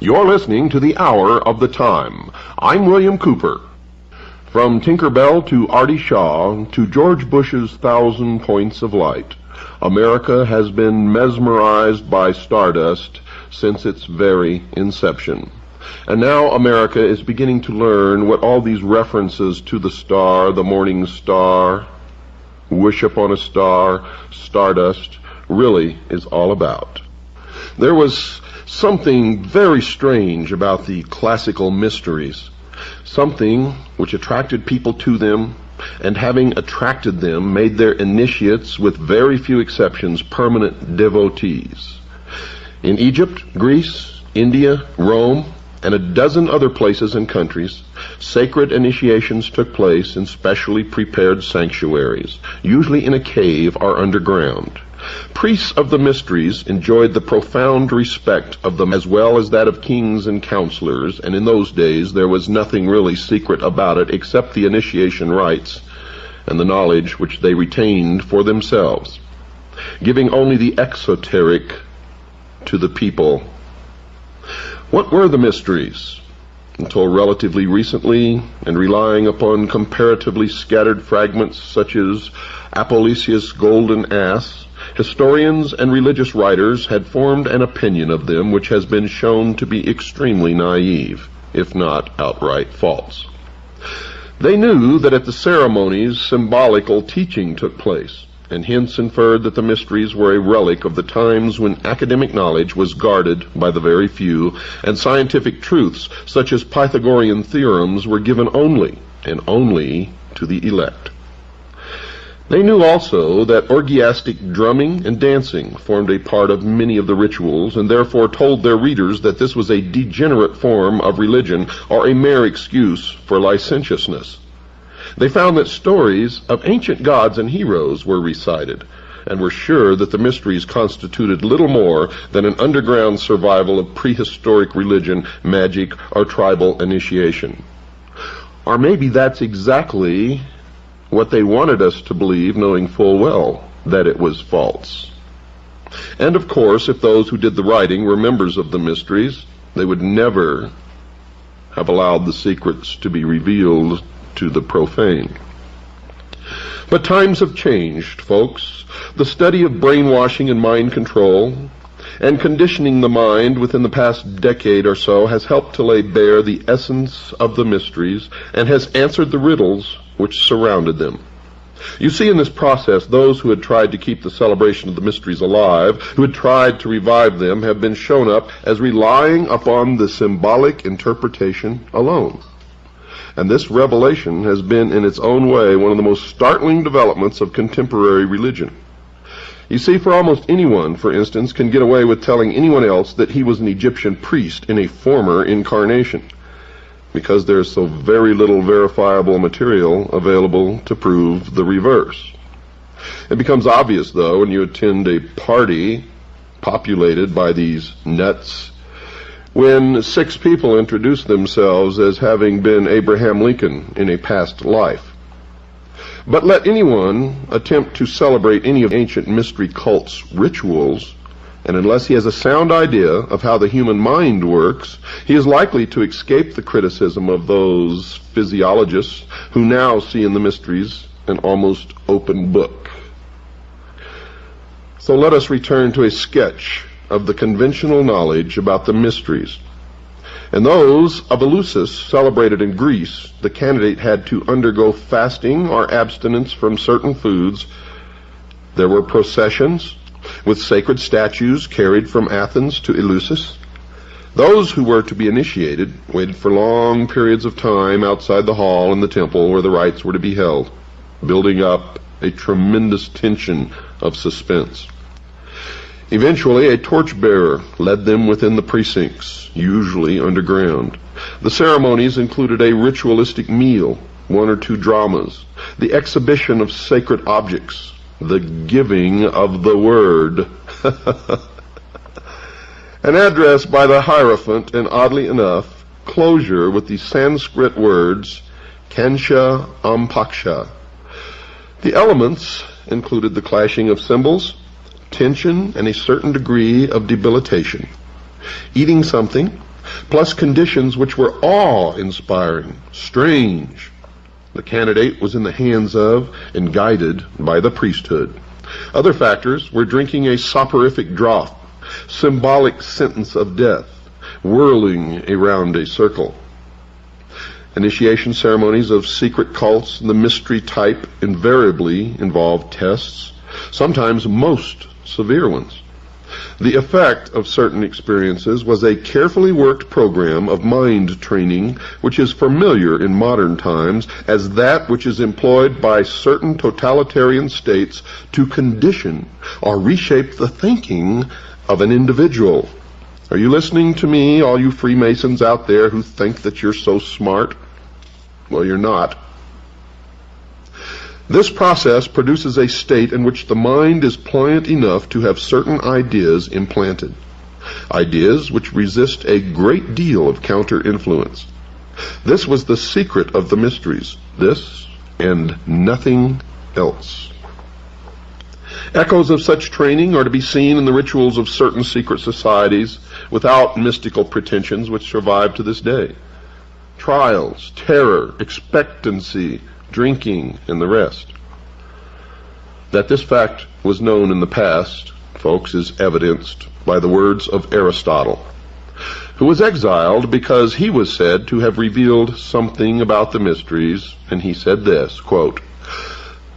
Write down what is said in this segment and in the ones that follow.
You're listening to the Hour of the Time. I'm William Cooper. From Tinker Bell to Artie Shaw to George Bush's 1,000 Points of Light, America has been mesmerized by stardust since its very inception. And now America is beginning to learn what all these references to the star, the morning star, wish upon a star, stardust, really is all about. There was something very strange about the classical mysteries, something which attracted people to them, and having attracted them, made their initiates, with very few exceptions, permanent devotees. In Egypt, Greece, India, Rome, and a dozen other places and countries, sacred initiations took place in specially prepared sanctuaries, usually in a cave or underground. Priests of the mysteries enjoyed the profound respect of them as well as that of kings and counselors, and in those days there was nothing really secret about it except the initiation rites and the knowledge which they retained for themselves, giving only the exoteric to the people. What were the mysteries? Until relatively recently, and relying upon comparatively scattered fragments such as Apollosius' Golden Ass, historians and religious writers had formed an opinion of them which has been shown to be extremely naive, if not outright false. They knew that at the ceremonies symbolical teaching took place, and hence inferred that the mysteries were a relic of the times when academic knowledge was guarded by the very few, and scientific truths such as Pythagorean theorems were given only, and only, to the elect. They knew also that orgiastic drumming and dancing formed a part of many of the rituals, and therefore told their readers that this was a degenerate form of religion or a mere excuse for licentiousness. They found that stories of ancient gods and heroes were recited, and were sure that the mysteries constituted little more than an underground survival of prehistoric religion, magic, or tribal initiation. Or maybe that's exactly what they wanted us to believe, knowing full well that it was false. And of course, if those who did the writing were members of the mysteries, they would never have allowed the secrets to be revealed to the profane. But times have changed, folks. The study of brainwashing and mind control and conditioning the mind within the past decade or so has helped to lay bare the essence of the mysteries and has answered the riddles which surrounded them. You see in this process, those who had tried to keep the celebration of the mysteries alive, who had tried to revive them, have been shown up as relying upon the symbolic interpretation alone. And this revelation has been in its own way one of the most startling developments of contemporary religion. You see, for almost anyone, for instance, can get away with telling anyone else that he was an Egyptian priest in a former incarnation, because there's so very little verifiable material available to prove the reverse. It becomes obvious, though, when you attend a party populated by these nuts, when 6 people introduce themselves as having been Abraham Lincoln in a past life. But let anyone attempt to celebrate any of ancient mystery cults' rituals, and unless he has a sound idea of how the human mind works, he is likely to escape the criticism of those physiologists who now see in the mysteries an almost open book. So let us return to a sketch of the conventional knowledge about the mysteries. In those of Eleusis, celebrated in Greece, the candidate had to undergo fasting or abstinence from certain foods There were processions with sacred statues carried from Athens to Eleusis. Those who were to be initiated waited for long periods of time outside the hall in the temple where the rites were to be held, building up a tremendous tension of suspense. Eventually, a torchbearer led them within the precincts, usually underground. The ceremonies included a ritualistic meal, 1 or 2 dramas, the exhibition of sacred objects, the giving of the word, an address by the Hierophant, and oddly enough, closure with the Sanskrit words Kansha Ampaksha. The elements included the clashing of cymbals, tension, and a certain degree of debilitation. Eating something, plus conditions which were awe-inspiring, strange. The candidate was in the hands of and guided by the priesthood. Other factors were drinking a soporific draught, symbolic sentence of death, whirling around a circle. Initiation ceremonies of secret cults, the mystery type, invariably involved tests, sometimes most severe ones. The effect of certain experiences was a carefully worked program of mind training, which is familiar in modern times as that which is employed by certain totalitarian states to condition or reshape the thinking of an individual. Are you listening to me, all you Freemasons out there who think that you're so smart? Well, you're not. This process produces a state in which the mind is pliant enough to have certain ideas implanted, ideas which resist a great deal of counter-influence. This was the secret of the mysteries, this and nothing else. Echoes of such training are to be seen in the rituals of certain secret societies without mystical pretensions which survive to this day. Trials, terror, expectancy, drinking, and the rest. That this fact was known in the past, folks, is evidenced by the words of Aristotle, who was exiled because he was said to have revealed something about the mysteries, and he said this, quote,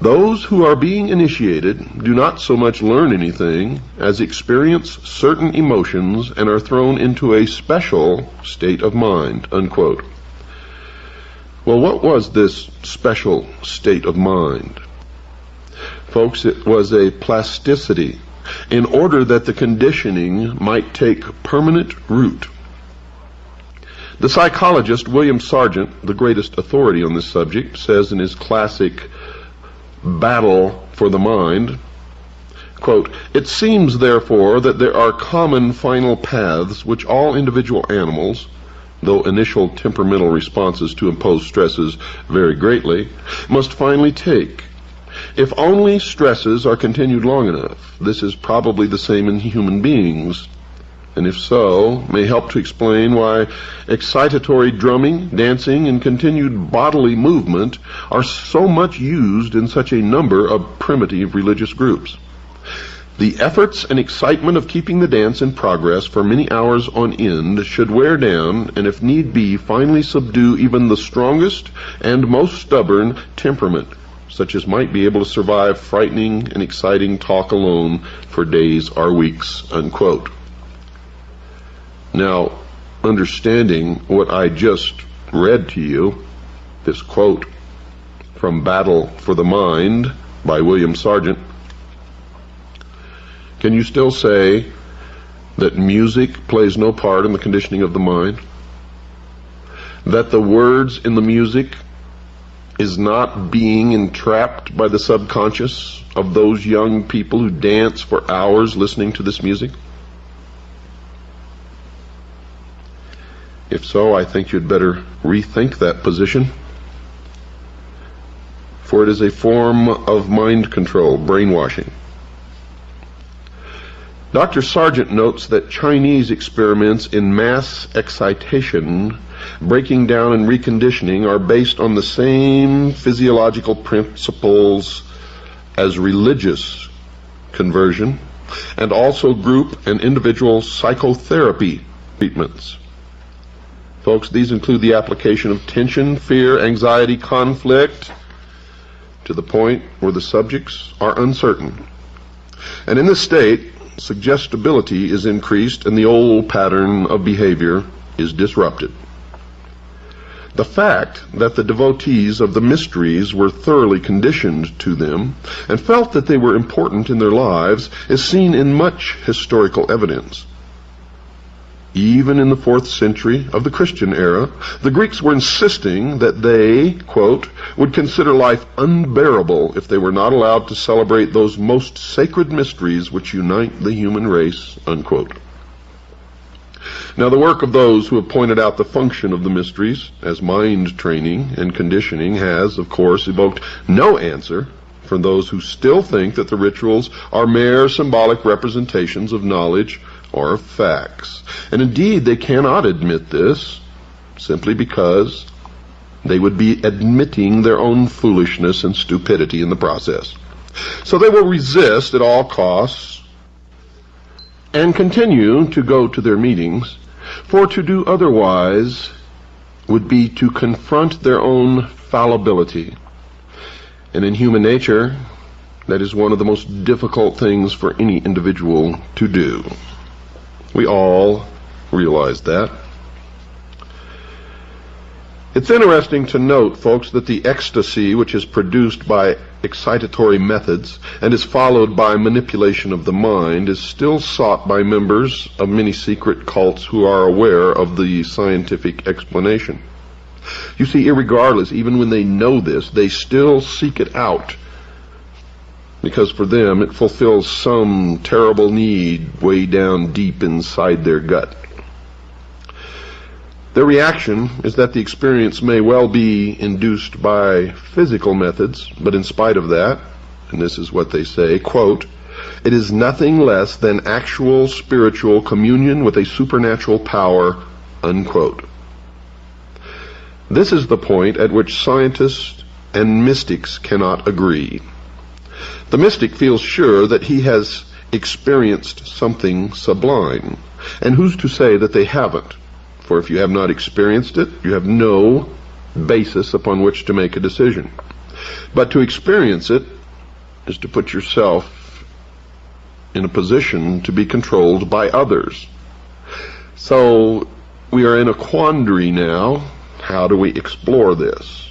"Those who are being initiated do not so much learn anything as experience certain emotions and are thrown into a special state of mind," unquote. Well, what was this special state of mind? Folks, it was a plasticity in order that the conditioning might take permanent root. The psychologist William Sargent, the greatest authority on this subject, says in his classic Battle for the Mind, quote, "It seems, therefore, that there are common final paths which all individual animals, though initial temperamental responses to imposed stresses vary greatly, must finally take. If only stresses are continued long enough, this is probably the same in human beings, and if so, may help to explain why excitatory drumming, dancing, and continued bodily movement are so much used in such a number of primitive religious groups. The efforts and excitement of keeping the dance in progress for many hours on end should wear down, and if need be, finally subdue even the strongest and most stubborn temperament, such as might be able to survive frightening and exciting talk alone for days or weeks," unquote. Now, understanding what I just read to you, this quote from Battle for the Mind by William Sargent, can you still say that music plays no part in the conditioning of the mind? That the words in the music is not being entrapped by the subconscious of those young people who dance for hours listening to this music? If so, I think you'd better rethink that position, for it is a form of mind control, brainwashing. Dr. Sargent notes that Chinese experiments in mass excitation, breaking down and reconditioning, are based on the same physiological principles as religious conversion, and also group and individual psychotherapy treatments. Folks, these include the application of tension, fear, anxiety, conflict, to the point where the subjects are uncertain And in this state, suggestibility is increased and the old pattern of behavior is disrupted. The fact that the devotees of the mysteries were thoroughly conditioned to them and felt that they were important in their lives is seen in much historical evidence. Even in the 4th century of the Christian era, the Greeks were insisting that they, quote, would consider life unbearable if they were not allowed to celebrate those most sacred mysteries which unite the human race, unquote. Now, the work of those who have pointed out the function of the mysteries as mind training and conditioning has, of course, evoked no answer from those who still think that the rituals are mere symbolic representations of knowledge or of facts. And indeed, they cannot admit this simply because they would be admitting their own foolishness and stupidity in the process. So they will resist at all costs and continue to go to their meetings, for to do otherwise would be to confront their own fallibility. And in human nature, that is one of the most difficult things for any individual to do. We all realize that. It's interesting to note, folks, that the ecstasy which is produced by excitatory methods and is followed by manipulation of the mind is still sought by members of many secret cults who are aware of the scientific explanation. You see, irregardless, even when they know this, they still seek it out, because for them it fulfills some terrible need way down deep inside their gut. Their reaction is that the experience may well be induced by physical methods, but in spite of that, and this is what they say, quote, it is nothing less than actual spiritual communion with a supernatural power, unquote. This is the point at which scientists and mystics cannot agree. The mystic feels sure that he has experienced something sublime, and who's to say that they haven't? For if you have not experienced it, you have no basis upon which to make a decision. But to experience it is to put yourself in a position to be controlled by others. So we are in a quandary now. How do we explore this?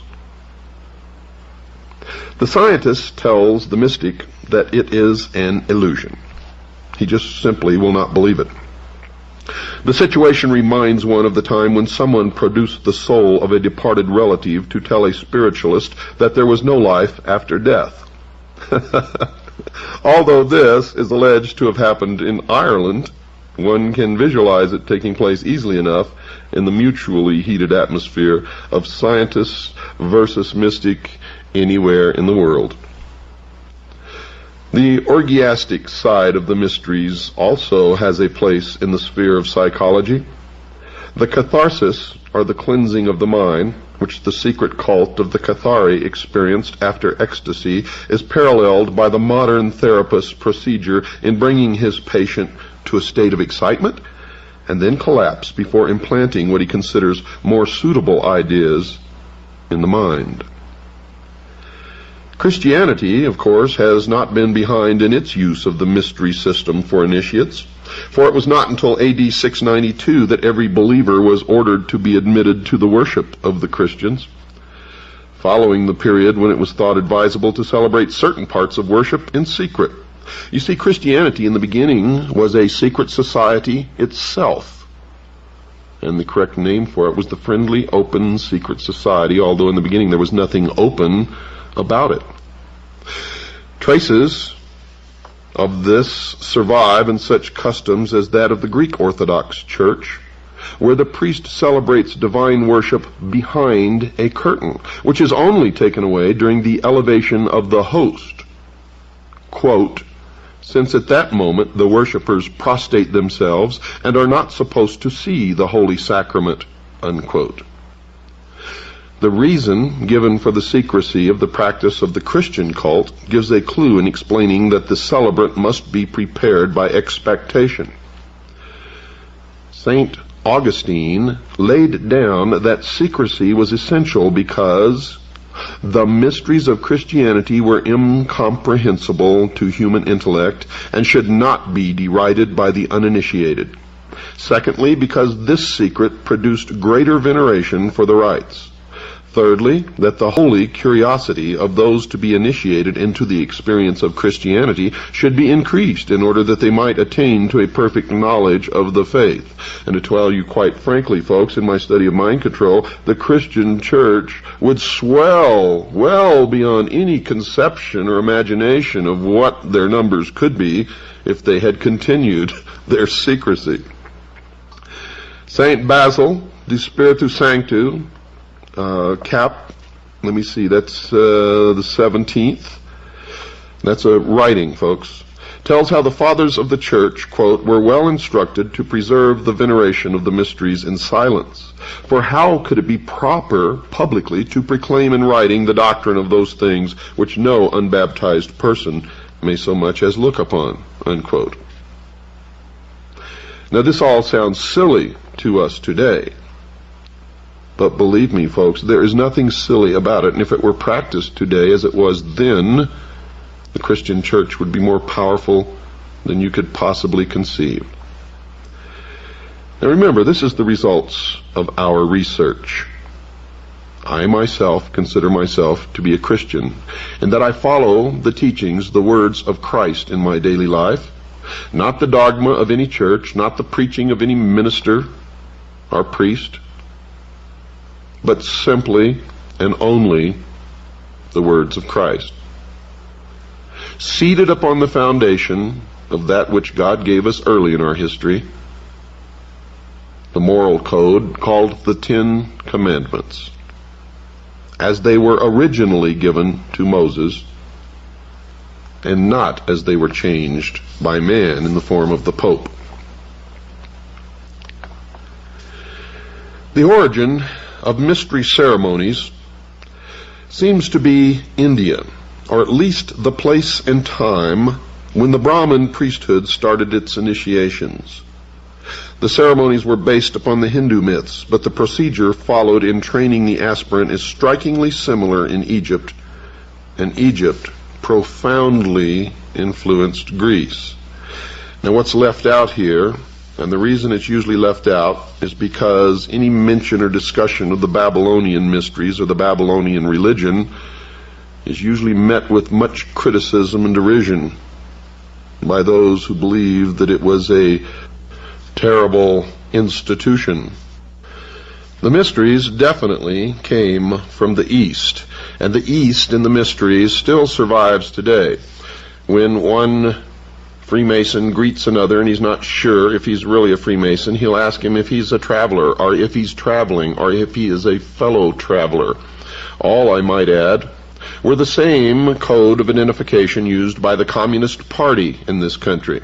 The scientist tells the mystic that it is an illusion. He just simply will not believe it. The situation reminds one of the time when someone produced the soul of a departed relative to tell a spiritualist that there was no life after death. Although this is alleged to have happened in Ireland, one can visualize it taking place easily enough in the mutually heated atmosphere of scientists versus mystic anywhere in the world. The orgiastic side of the mysteries also has a place in the sphere of psychology. The catharsis, or the cleansing of the mind, which the secret cult of the Cathari experienced after ecstasy, is paralleled by the modern therapist's procedure in bringing his patient to a state of excitement and then collapse before implanting what he considers more suitable ideas in the mind. Christianity, of course, has not been behind in its use of the mystery system for initiates, for it was not until AD 692 that every believer was ordered to be admitted to the worship of the Christians, following the period when it was thought advisable to celebrate certain parts of worship in secret. You see, Christianity in the beginning was a secret society itself, and the correct name for it was the Friendly Open Secret Society, although in the beginning there was nothing open about it. Traces of this survive in such customs as that of the Greek Orthodox Church, where the priest celebrates divine worship behind a curtain, which is only taken away during the elevation of the host. Quote, since at that moment the worshippers prostrate themselves and are not supposed to see the holy sacrament, unquote. The reason given for the secrecy of the practice of the Christian cult gives a clue in explaining that the celebrant must be prepared by expectation. St. Augustine laid down that secrecy was essential because The mysteries of Christianity were incomprehensible to human intellect and should not be derided by the uninitiated. Secondly, because this secret produced greater veneration for the rites. Thirdly, that the holy curiosity of those to be initiated into the experience of Christianity should be increased in order that they might attain to a perfect knowledge of the faith. And to tell you quite frankly, folks, in my study of mind control, the Christian church would swell well beyond any conception or imagination of what their numbers could be if they had continued their secrecy. Saint Basil, de Spiritu Sanctu, Cap, let me see, that's the 17th. That's a writing, folks. Tells how the fathers of the church, quote, were well instructed to preserve the veneration of the mysteries in silence. For how could it be proper publicly to proclaim in writing the doctrine of those things which no unbaptized person may so much as look upon, unquote. Now this all sounds silly to us today. But believe me, folks, there is nothing silly about it, and if it were practiced today as it was then, the Christian church would be more powerful than you could possibly conceive. Now remember, this is the results of our research. I myself consider myself to be a Christian, and that I follow the teachings, the words of Christ in my daily life, not the dogma of any church, not the preaching of any minister or priest, but simply and only the words of Christ. Seated upon the foundation of that which God gave us early in our history, the moral code called the Ten Commandments, as they were originally given to Moses, and not as they were changed by man in the form of the Pope. The origin of mystery ceremonies seems to be India, or at least the place and time when the Brahmin priesthood started its initiations. The ceremonies were based upon the Hindu myths, but the procedure followed in training the aspirant is strikingly similar in Egypt, and Egypt profoundly influenced Greece. Now what's left out here, and the reason it's usually left out, is because any mention or discussion of the Babylonian mysteries or the Babylonian religion is usually met with much criticism and derision by those who believe that it was a terrible institution. The mysteries definitely came from the East, and the East in the mysteries still survives today. When one Freemason greets another and he's not sure if he's really a Freemason, he'll ask him if he's a traveler, or if he's traveling, or if he is a fellow traveler. All, I might add, were the same code of identification used by the Communist Party in this country,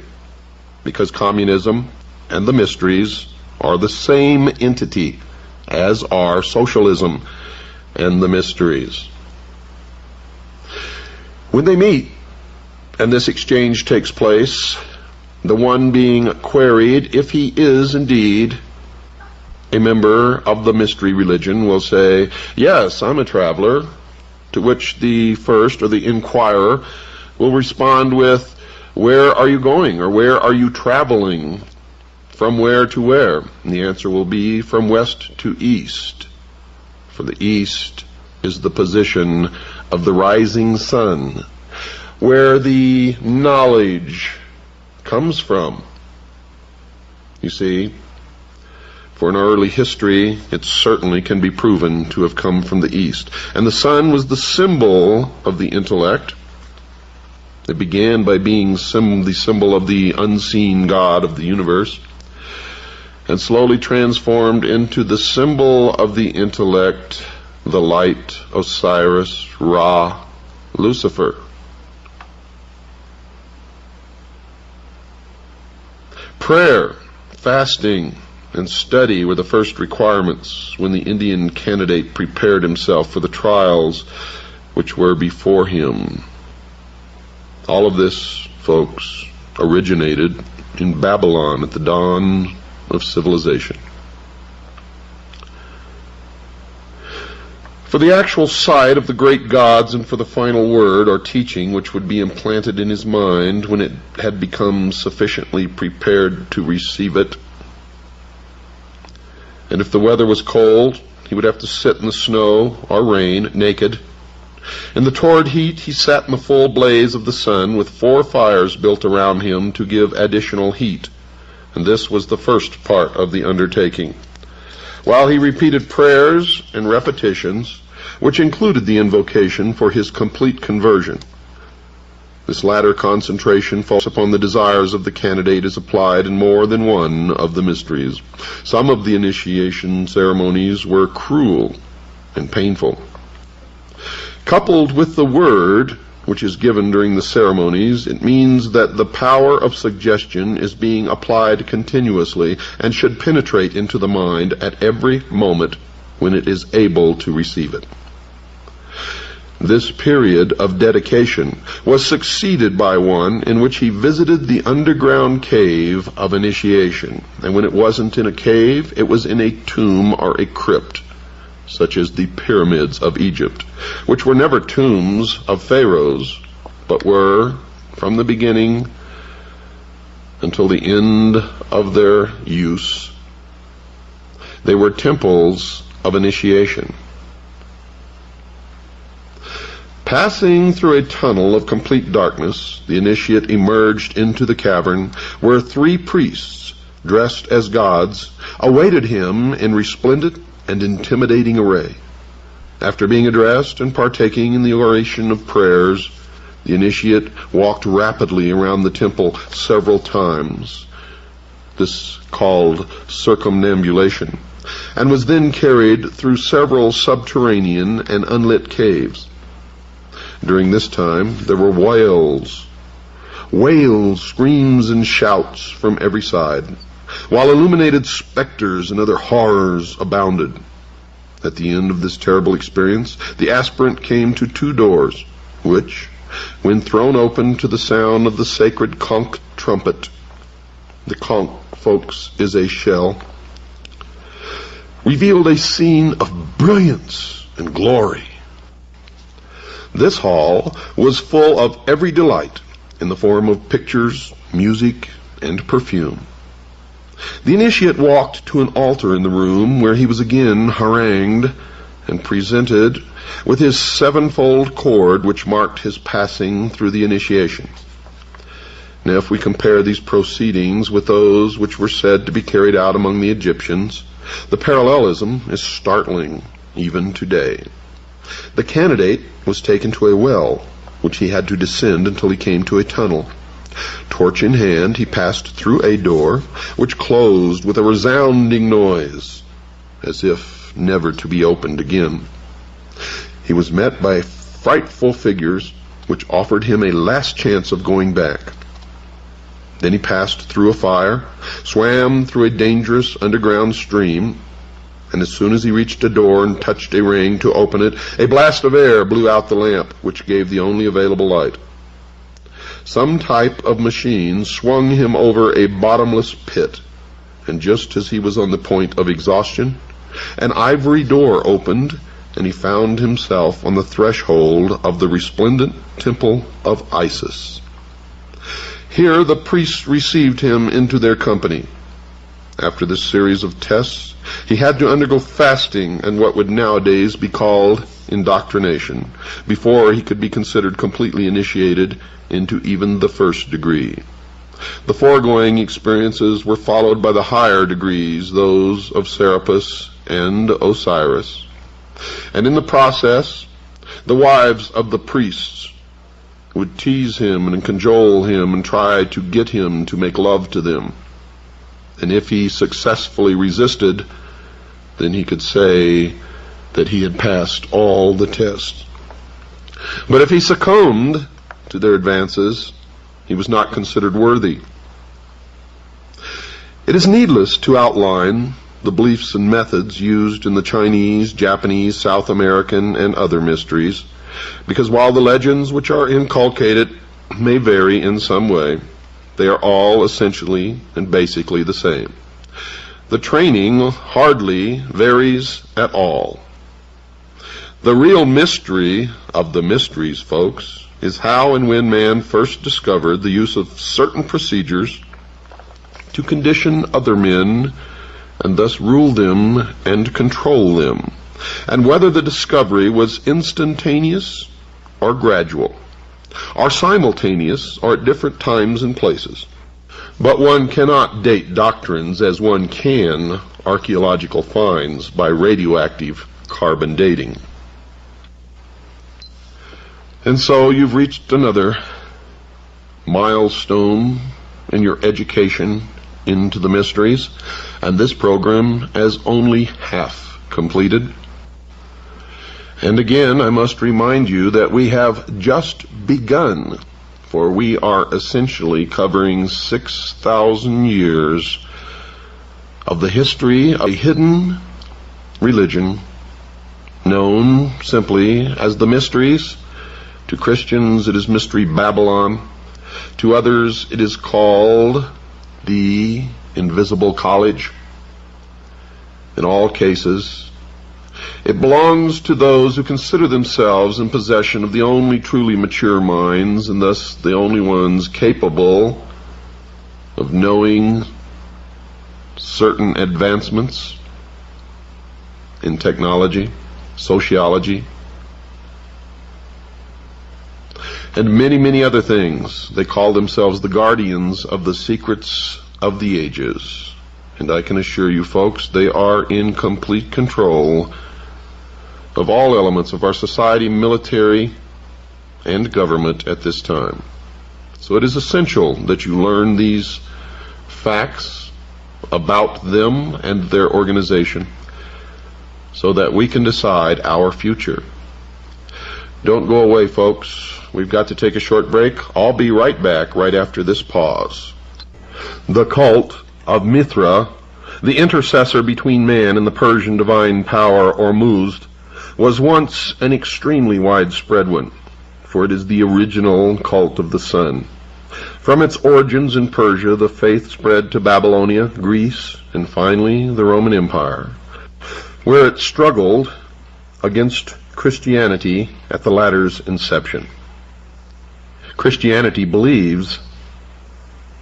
because communism and the mysteries are the same entity, as are socialism and the mysteries. When they meet, and this exchange takes place, the one being queried if he is indeed a member of the mystery religion will say, "Yes, I'm a traveler," to which the first, or the inquirer, will respond with, "Where are you going?" or "Where are you traveling? From where to where?" And the answer will be, "From west to east." For the east is the position of the rising sun, where the knowledge comes from. You see, for in our early history, it certainly can be proven to have come from the East. And the sun was the symbol of the intellect. It began by being the symbol of the unseen God of the universe, and slowly transformed into the symbol of the intellect, the light, Osiris, Ra, Lucifer. Prayer, fasting, and study were the first requirements when the Indian candidate prepared himself for the trials which were before him. All of this, folks, originated in Babylon at the dawn of civilization. For the actual sight of the great gods and for the final word or teaching which would be implanted in his mind when it had become sufficiently prepared to receive it. And if the weather was cold, he would have to sit in the snow or rain, naked. In the torrid heat, he sat in the full blaze of the sun with 4 fires built around him to give additional heat. And this was the first part of the undertaking. While he repeated prayers and repetitions, which included the invocation for his complete conversion. This latter concentration falls upon the desires of the candidate is applied in more than one of the mysteries. Some of the initiation ceremonies were cruel and painful. Coupled with the word, which is given during the ceremonies, it means that the power of suggestion is being applied continuously and should penetrate into the mind at every moment when it is able to receive it. This period of dedication was succeeded by one in which he visited the underground cave of initiation, and when it wasn't in a cave, it was in a tomb or a crypt, such as the pyramids of Egypt, which were never tombs of pharaohs, but were, from the beginning until the end of their use, they were temples of initiation. Passing through a tunnel of complete darkness, the initiate emerged into the cavern, where 3 priests, dressed as gods, awaited him in resplendent and intimidating array. After being addressed and partaking in the oration of prayers, the initiate walked rapidly around the temple several times, this called circumambulation, and was then carried through several subterranean and unlit caves. During this time, there were wails, screams, and shouts from every side, while illuminated specters and other horrors abounded. At the end of this terrible experience, the aspirant came to 2 doors, which, when thrown open to the sound of the sacred conch trumpet, the conch, folks, is a shell, revealed a scene of brilliance and glory. This hall was full of every delight in the form of pictures, music, and perfume. The initiate walked to an altar in the room where he was again harangued and presented with his 7-fold cord which marked his passing through the initiation. Now, if we compare these proceedings with those which were said to be carried out among the Egyptians, the parallelism is startling even today. The candidate was taken to a well, which he had to descend until he came to a tunnel. Torch in hand, he passed through a door, which closed with a resounding noise, as if never to be opened again. He was met by frightful figures, which offered him a last chance of going back. Then he passed through a fire, swam through a dangerous underground stream, and as soon as he reached a door and touched a ring to open it, a blast of air blew out the lamp, which gave the only available light. Some type of machine swung him over a bottomless pit, and just as he was on the point of exhaustion, an ivory door opened, and he found himself on the threshold of the resplendent temple of Isis. Here the priests received him into their company. After this series of tests, he had to undergo fasting and what would nowadays be called indoctrination before he could be considered completely initiated into even the 1st degree. The foregoing experiences were followed by the higher degrees, those of Serapis and Osiris. And in the process, the wives of the priests would tease him and cajole him and try to get him to make love to them. And if he successfully resisted, then he could say that he had passed all the tests. But if he succumbed to their advances, he was not considered worthy. It is needless to outline the beliefs and methods used in the Chinese, Japanese, South American, and other mysteries, because while the legends which are inculcated may vary in some way, they are all essentially and basically the same. The training hardly varies at all. The real mystery of the mysteries, folks, is how and when man first discovered the use of certain procedures to condition other men and thus rule them and control them, and whether the discovery was instantaneous or gradual, or simultaneous or at different times and places. But one cannot date doctrines as one can archaeological finds by radioactive carbon dating. And so you've reached another milestone in your education into the mysteries, and this program is only half completed. And again, I must remind you that we have just begun, for we are essentially covering 6,000 years of the history of a hidden religion known simply as the mysteries. To Christians, it is Mystery Babylon. To others, it is called the Invisible College. In all cases, it belongs to those who consider themselves in possession of the only truly mature minds, and thus the only ones capable of knowing certain advancements in technology, sociology, and many, many other things. They call themselves the guardians of the secrets of the ages. And I can assure you, folks, they are in complete control of all elements of our society, military, and government at this time. So it is essential that you learn these facts about them and their organization so that we can decide our future. Don't go away, folks. We've got to take a short break. I'll be right back right after this pause. The cult of Mithra, the intercessor between man and the Persian divine power Ormuzd, was once an extremely widespread one, for it is the original cult of the sun. From its origins in Persia, the faith spread to Babylonia, Greece, and finally the Roman Empire, where it struggled against Christianity at the latter's inception. Christianity believes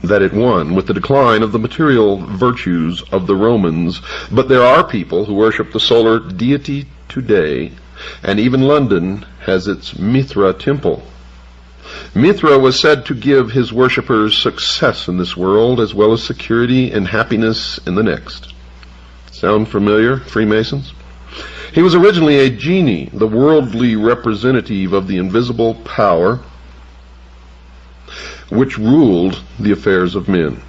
that it won with the decline of the material virtues of the Romans, but there are people who worship the solar deity today, and even London has its Mithra temple. Mithra was said to give his worshippers success in this world as well as security and happiness in the next. Sound familiar, Freemasons? He was originally a genie, the worldly representative of the invisible power which ruled the affairs of men.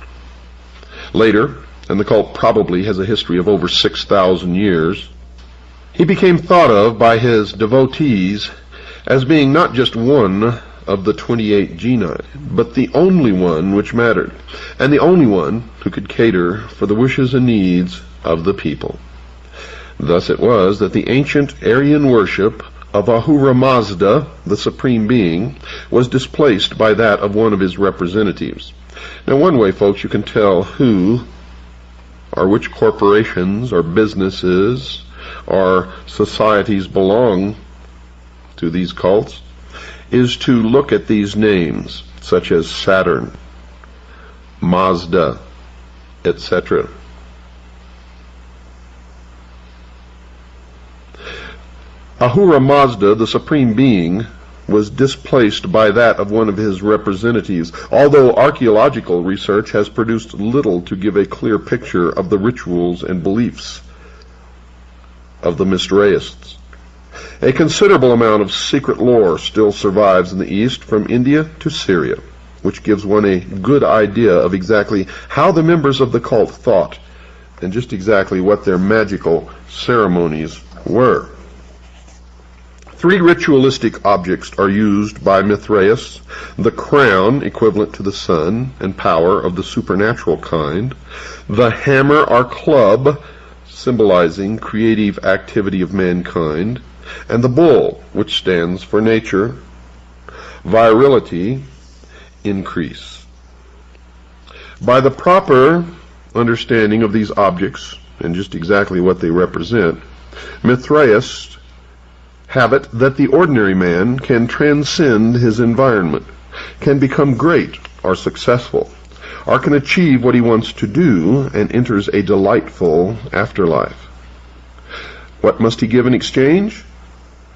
Later, and the cult probably has a history of over 6,000 years, he became thought of by his devotees as being not just one of the 28 genii, but the only one which mattered, and the only one who could cater for the wishes and needs of the people. Thus it was that the ancient Aryan worship of Ahura Mazda, the Supreme Being, was displaced by that of one of his representatives. Now, one way, folks, you can tell who or which corporations or businesses or societies belong to these cults is to look at these names, such as Saturn, Mazda, etc. Ahura Mazda, the Supreme Being, was displaced by that of one of his representatives, although archaeological research has produced little to give a clear picture of the rituals and beliefs of the Mithraists. A considerable amount of secret lore still survives in the East, from India to Syria, which gives one a good idea of exactly how the members of the cult thought and just exactly what their magical ceremonies were. 3 ritualistic objects are used by Mithraists: the crown, equivalent to the sun and power of the supernatural kind; the hammer or club, symbolizing creative activity of mankind; and the bull, which stands for nature, virility, increase. By the proper understanding of these objects and just exactly what they represent, Mithraists have it that the ordinary man can transcend his environment, can become great or successful, or can achieve what he wants to do and enters a delightful afterlife. What must he give in exchange?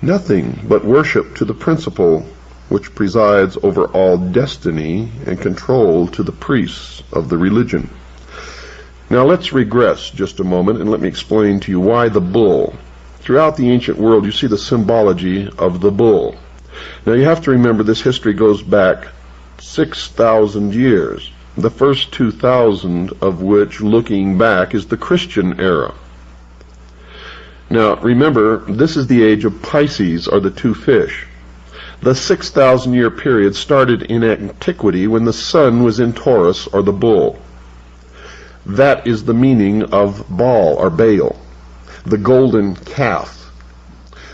Nothing but worship to the principle which presides over all destiny and control to the priests of the religion. Now let's regress just a moment and let me explain to you why the bull. Throughout the ancient world you see the symbology of the bull. Now you have to remember this history goes back 6,000 years, the first 2,000 of which, looking back, is the Christian era. Now remember, this is the age of Pisces, or the two fish. The 6,000-year period started in antiquity when the sun was in Taurus, or the bull. That is the meaning of Baal, or Baal. The golden calf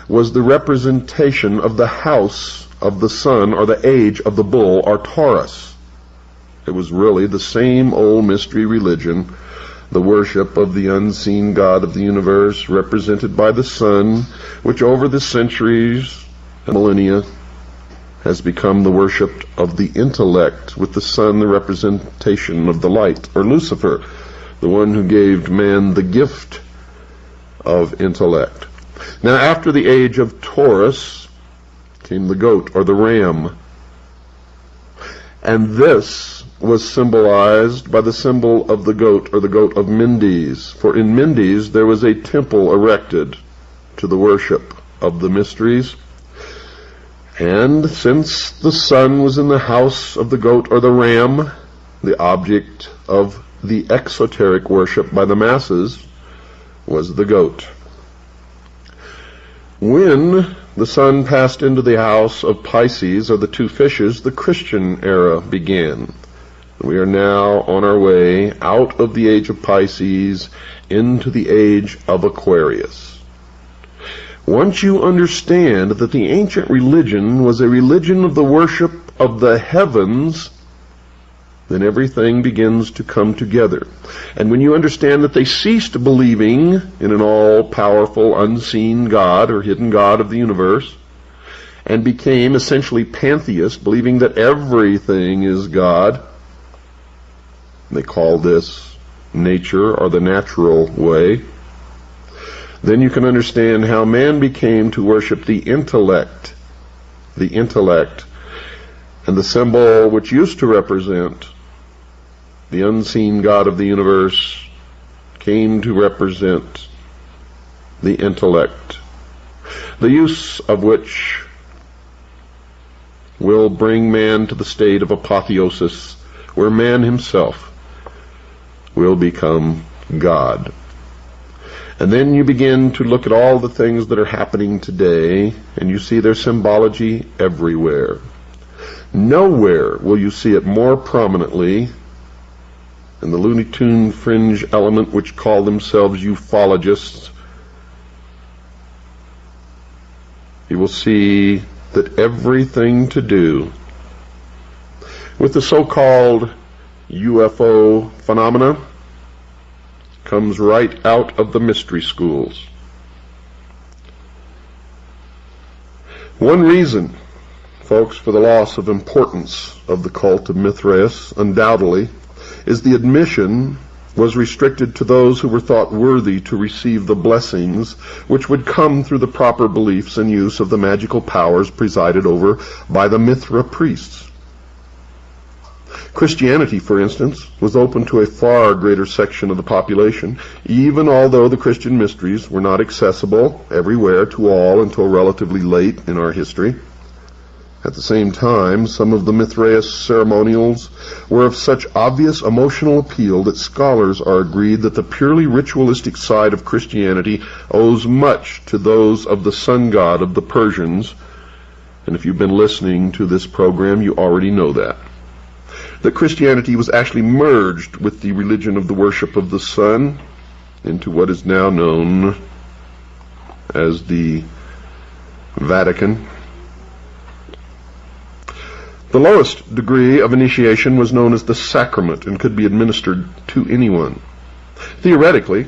was the representation of the house of the sun, or the age of the bull, or Taurus. It was really the same old mystery religion, the worship of the unseen God of the universe, represented by the sun, which over the centuries and millennia has become the worship of the intellect, with the sun the representation of the light, or Lucifer, the one who gave man the gift of intellect. Now after the age of Taurus came the goat, or the ram, and this was symbolized by the symbol of the goat, or the goat of Mendes. For in Mendes there was a temple erected to the worship of the mysteries. And since the sun was in the house of the goat, or the ram, the object of the exoteric worship by the masses was the goat. When the sun passed into the house of Pisces, or the two fishes, the Christian era began. We are now on our way out of the age of Pisces into the age of Aquarius. Once you understand that the ancient religion was a religion of the worship of the heavens, then everything begins to come together. And when you understand that they ceased believing in an all-powerful, unseen God, or hidden God of the universe, and became essentially pantheists, believing that everything is God, they call this nature, or the natural way, then you can understand how man became to worship the intellect, and the symbol which used to represent the unseen God of the universe came to represent the intellect, the use of which will bring man to the state of apotheosis, where man himself will become God. And then you begin to look at all the things that are happening today, and you see their symbology everywhere. Nowhere will you see it more prominently than the Looney Tune fringe element which call themselves ufologists. You will see that everything to do with the so-called UFO phenomena comes right out of the mystery schools. One reason, folks, for the loss of importance of the cult of Mithras, undoubtedly, is the admission was restricted to those who were thought worthy to receive the blessings which would come through the proper beliefs and use of the magical powers presided over by the Mithra priests. Christianity, for instance, was open to a far greater section of the population, even although the Christian mysteries were not accessible everywhere to all until relatively late in our history. At the same time, some of the Mithraeus ceremonials were of such obvious emotional appeal that scholars are agreed that the purely ritualistic side of Christianity owes much to those of the sun god of the Persians, and if you've been listening to this program, you already know that. That Christianity was actually merged with the religion of the worship of the sun into what is now known as the Vatican. The lowest degree of initiation was known as the sacrament and could be administered to anyone. Theoretically,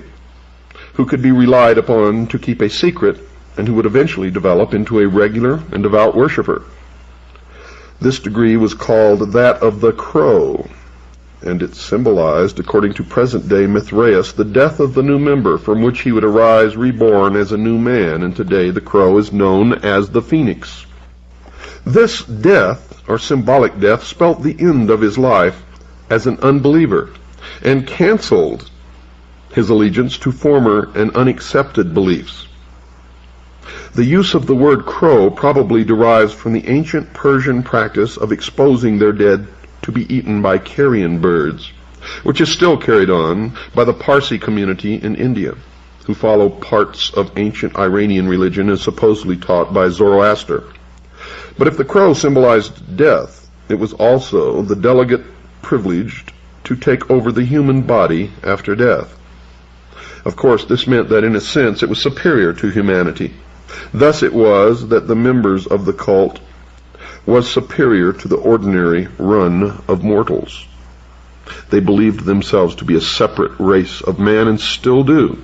who could be relied upon to keep a secret and who would eventually develop into a regular and devout worshiper. This degree was called that of the crow, and it symbolized, according to present-day Mithraeus, the death of the new member, from which he would arise reborn as a new man, and today the crow is known as the phoenix. This death, or symbolic death, spelt the end of his life as an unbeliever, and canceled his allegiance to former and unaccepted beliefs. The use of the word crow probably derives from the ancient Persian practice of exposing their dead to be eaten by carrion birds, which is still carried on by the Parsi community in India, who follow parts of ancient Iranian religion as supposedly taught by Zoroaster. But if the crow symbolized death, it was also the delegate privileged to take over the human body after death. Of course, this meant that in a sense it was superior to humanity. Thus it was that the members of the cult was superior to the ordinary run of mortals. They believed themselves to be a separate race of man, and still do.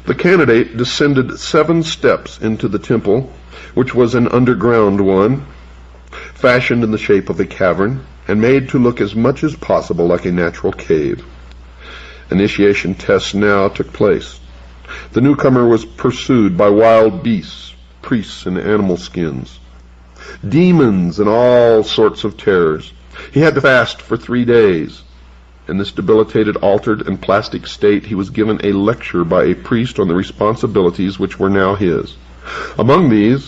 The candidate descended 7 steps into the temple, which was an underground one, fashioned in the shape of a cavern, and made to look as much as possible like a natural cave. Initiation tests now took place. The newcomer was pursued by wild beasts, priests in animal skins, demons, and all sorts of terrors. He had to fast for 3 days. In this debilitated, altered, and plastic state, he was given a lecture by a priest on the responsibilities which were now his. Among these